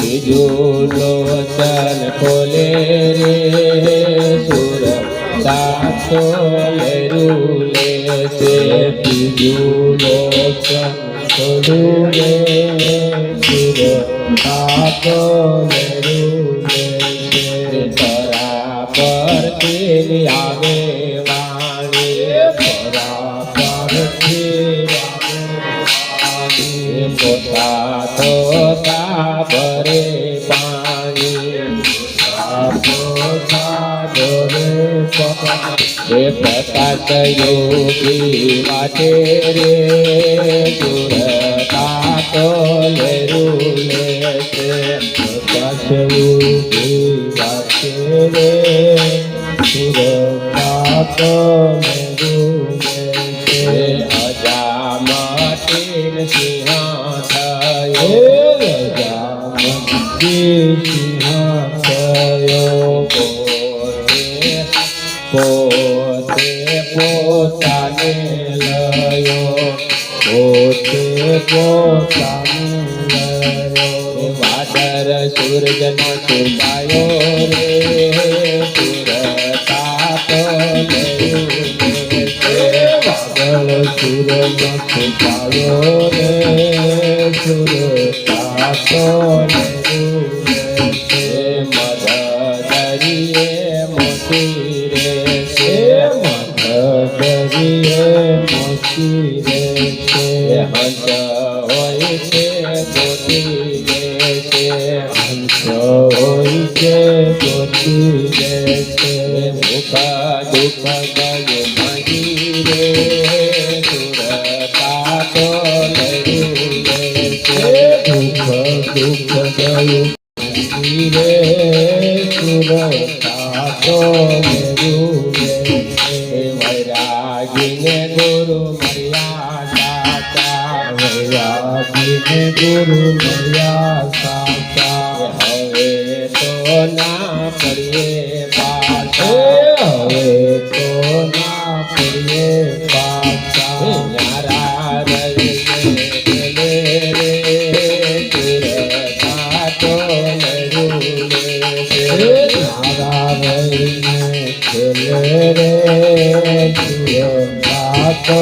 બીજું લોચન ખોલે રે સુર તાતો લેરું લે છે બીજું લોચન ખોલું રે સુર તાતો લેરું લે છે તરા પરથી આવે વાણી તરા પરથી પોતા તો ભરે પાણી પ્રકાશ યોગી વાટે રે સુરતા તો લેરું લે છે પ્રકાશ યોગી વાટે રે સુરતા તો લેરું લે છે અજામતી સિંહ થયો અજામતી સિંહ થયો પોતે પોતાને લયો પોતે પોતાને લયો વાદર સૂરજનો છુપાયો રે સુરતા તો લેરું લે છે વાદળ સૂરજનો છુપાયો રે સુરતા તો લેરું લે છે મદ દરિયે મોતી રે છે મદ દરિયે મોતી રે છે હંસ હોય છે ગોતી રે છે હંસ હોય છે ગોતી રે છે દુઃખ દુઃખ ગયું મહી રે સુરતા તો લેરું લે છે દુઃખ દુઃખ ગયું રે સુરતા તો લેરું લે છે વૈરાગીને ગુરુ મળ્યા સાચા વૈરાગીને ગુરુ મળ્યા સાચા હવે તો ના પડીએ પાછા હવે તો ના પડીએ પાછા ન્યારા રહીને રે સુરતા તો લેરું લે છે ન્યારા રહીને રે સુરતા તો